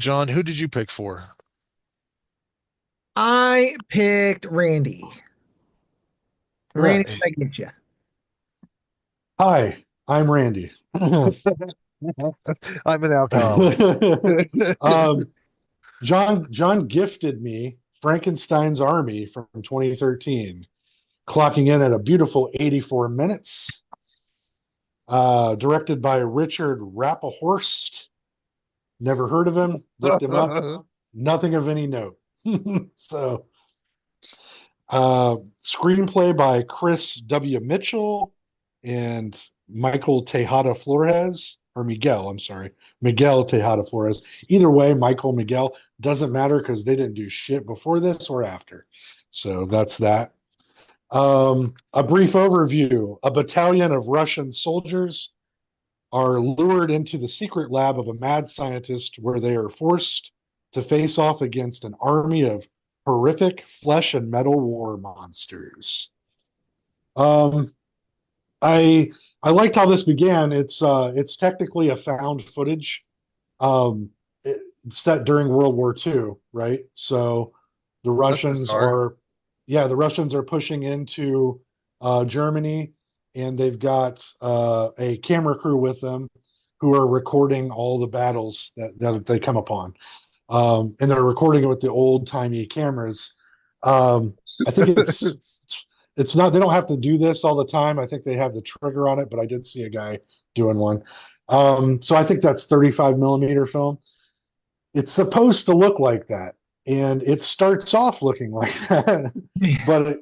John, who did you pick for? I picked Randy. Randy, And I get you. Hi, I'm Randy. I'm an alcoholic. um, John gifted me Frankenstein's Army from 2013, clocking in at a beautiful 84 minutes. Directed by Richard Rapahorst. Never heard of him. Looked him up. Nothing of any note. So, screenplay by Chris W. Mitchell and Michael Tejada Flores, or Miguel, I'm sorry, Miguel Tejada Flores. Either way, Michael, Miguel, doesn't matter because they didn't do shit before this or after. So that's that. A brief overview. A battalion of Russian soldiers are lured into the secret lab of a mad scientist where they are forced to face off against an army of horrific flesh and metal war monsters. Um, I I liked how this began. It's technically a found footage. Um, it's set during World War II, right? So the That's Russians bizarre. are, yeah, the Russians are pushing into Germany, and they've got a camera crew with them who are recording all the battles that they come upon. And they're recording it with the old timey cameras. I think it's not, they don't have to do this all the time. I think they have the trigger on it, but I did see a guy doing one. So I think that's 35 millimeter film. It's supposed to look like that, and it starts off looking like that, Yeah. but it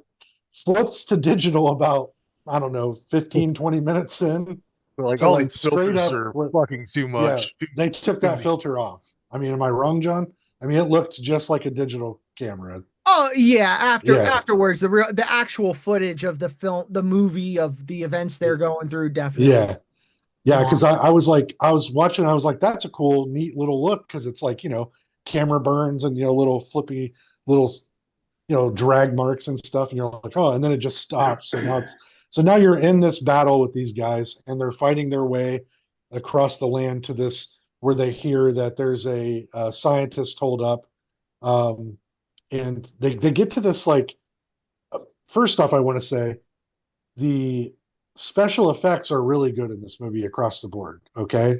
flips to digital about, I don't know, 15, 20 minutes in They're like, to all like these straight filters up are where, fucking too yeah, much. they took Too that many. filter off. I mean, am I wrong, John? I mean, it looked just like a digital camera. Oh yeah, Yeah, afterwards the actual footage of the film, the movie of the events they're going through definitely yeah, yeah. gone. Because I was like, I was watching, I was like, that's a cool, neat little look because it's like, camera burns and, little flippy, little, drag marks and stuff. And you're like, oh, and then it just stops. So now you're in this battle with these guys and they're fighting their way across the land to this where they hear that there's a scientist holed up. Um, and they get to this, like, first off, I want to say the special effects are really good in this movie across the board. Okay.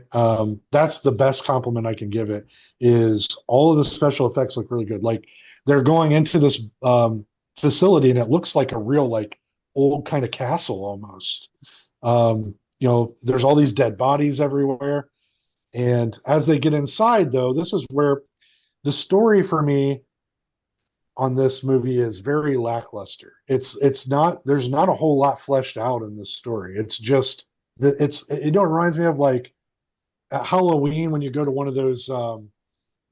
That's the best compliment I can give it, is all of the special effects look really good. Like, they're going into this facility and it looks like a real, like, old kind of castle almost. There's all these dead bodies everywhere. And as they get inside, though, this is where the story for me on this movie is very lackluster. It's not, there's not a whole lot fleshed out in this story. It's just that it reminds me of, like, at Halloween when you go to one of those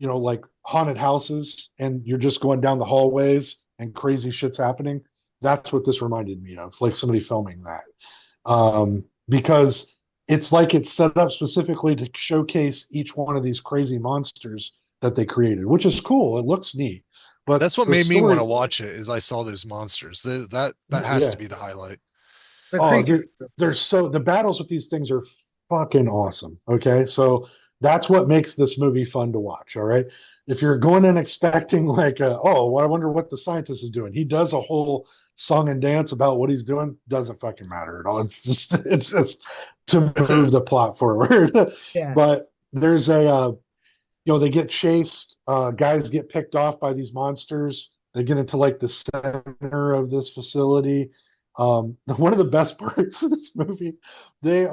like haunted houses and you're just going down the hallways and crazy shit's happening. That's what this reminded me of, like somebody filming that. Because it's like it's set up specifically to showcase each one of these crazy monsters that they created, which is cool. It looks neat. But That's what the made me want story, to watch it. Is I saw those monsters. That has yeah. to be the highlight. The Oh, creature. they're so, the battles with these things are fucking awesome. Okay, so that's what makes this movie fun to watch. All right, if you're going in expecting, like, oh, well, I wonder what the scientist is doing. He does a whole song and dance about what he's doing. Doesn't fucking matter at all. It's just to move the plot forward. Yeah. But there's they get chased. Guys get picked off by these monsters. They get into, like, the center of this facility. One of the best parts of this movie, they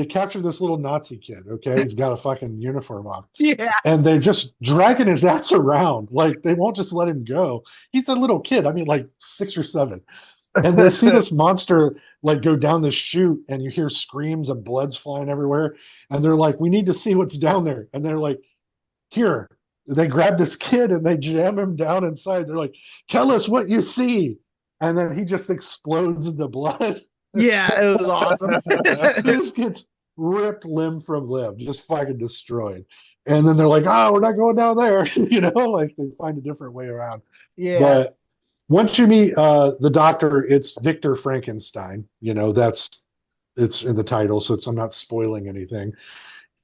capture this little Nazi kid. Okay, he's got a fucking uniform on, Yeah. and they're just dragging his ass around. Like, they won't just let him go. He's a little kid. I mean, like 6 or 7. And they see this monster, like, go down this chute, and you hear screams and blood's flying everywhere. And they're like, "We need to see what's down there." And they're like, "Here." They grab this kid and they jam him down inside. They're like, "Tell us what you see." And then he just explodes into blood. Yeah, it was awesome. Just gets ripped limb from limb, just fucking destroyed. And then they're like, "Oh, we're not going down there." Like, they find a different way around. Yeah. But once you meet the doctor, it's Victor Frankenstein. It's in the title, so I'm not spoiling anything.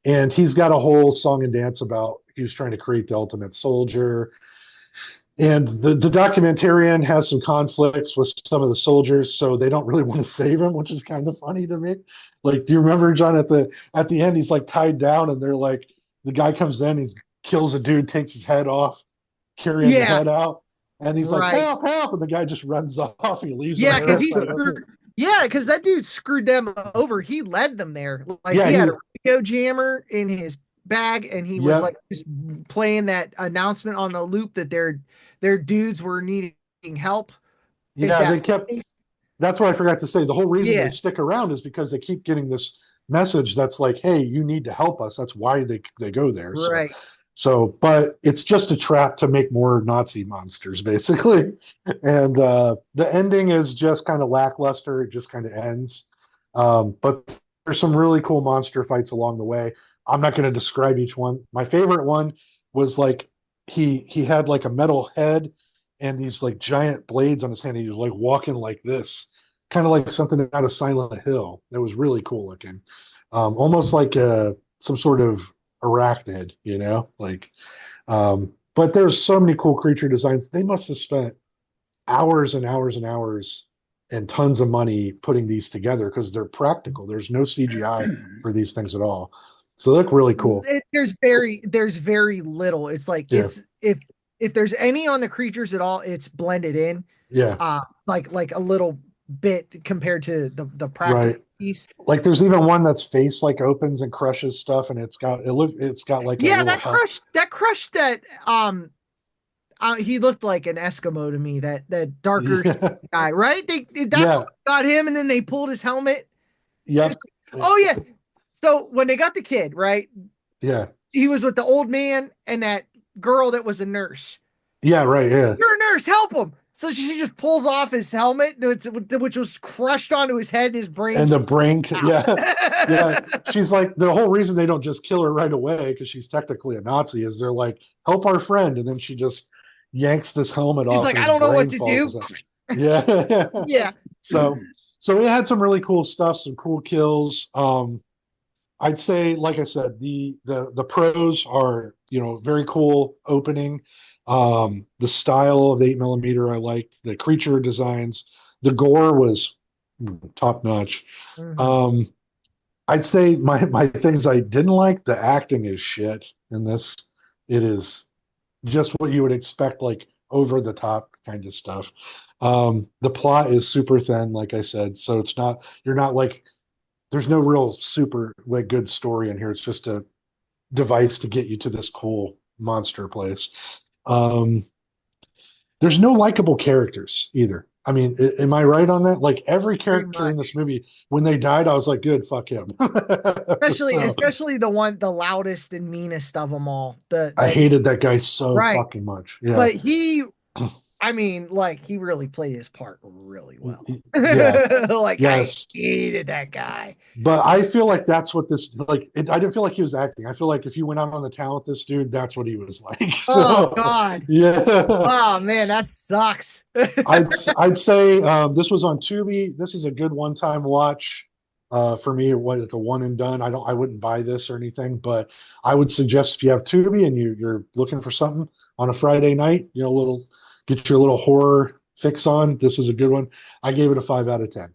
And he's got a whole song and dance about he was trying to create the ultimate soldier. And the documentarian has some conflicts with some of the soldiers, so they don't really want to save him, which is kind of funny to me. Like, do you remember, John, at the end, he's like tied down, and they're like, the guy comes in, he kills a dude, takes his head off, carrying the Yeah, head out, and he's like, right. help, help, and the guy just runs off. He leaves him Yeah, there. because he It's like, screwed. Yeah, because that dude screwed them over. He led them there. Like yeah, he had a radio jammer in his bag, and he was yep, like just playing that announcement on a loop that their dudes were needing help at yeah, that they kept. point. That's what I forgot to say. The whole reason they Yeah, stick around is because they keep getting this message that's like, hey, you need to help us. That's why they go there. right. But it's just a trap to make more Nazi monsters, basically. And the ending is just kind of lackluster. It just kind of ends. But there's some really cool monster fights along the way. I'm not going to describe each one. My favorite one was like he had like a metal head and these like giant blades on his hand. And he was like walking like this, kind of like something out of Silent Hill. It was really cool looking, almost like some sort of arachnid, like. But there's so many cool creature designs. They must have spent hours and hours and hours and tons of money putting these together because they're practical. There's no CGI for these things at all. So they look really cool. There's very little. It's like Yeah. it's if there's any on the creatures at all, it's blended in. Yeah. Like a little bit compared to the practical Right. piece. Like there's even one that's face like opens and crushes stuff, and it's got like a Yeah, little that crushed he looked like an Eskimo to me, that darker yeah. guy, right? That's Yeah. what got him, and then they pulled his helmet. Yep. Oh yeah. So when they got the kid, right? Yeah. He was with the old man and that girl that was a nurse. Yeah, right, yeah. You're a nurse, help him. So she just pulls off his helmet, which was crushed onto his head, his brain. And the brain, yeah. Yeah. She's like, the whole reason they don't just kill her right away, because she's technically a Nazi, is they're like, help our friend. And then she just yanks this helmet She's off. like, and I his don't know what brain to do. falls out. Yeah. Yeah. So it had some really cool stuff, some cool kills. I'd say, like I said, the pros are, very cool opening. The style of the 8mm I liked. The creature designs, the gore was top notch. Mhm. I'd say my things I didn't like, the acting is shit in this. It is just what you would expect, like over the top kind of stuff. The plot is super thin, like I said, so you're not like, there's no real super like good story in here. It's just a device to get you to this cool monster place. There's no likable characters either. I mean, am I right on that? Like every character in this movie, when they died, I was like, good, fuck him. Especially the loudest and meanest of them all. I hated that guy so right. fucking much. Yeah. But he really played his part really well. Yeah. Like yes. I hated that guy. But I feel like that's what this I didn't feel like he was acting. I feel like if you went out on the town with this dude, that's what he was like. So, oh God. Yeah. Oh man, that sucks. I'd say this was on Tubi. This is a good one-time watch. For me, it was like a one and done. I wouldn't buy this or anything, but I would suggest if you have Tubi and you're looking for something on a Friday night, get your little horror fix on. This is a good one. I gave it a 5 out of 10.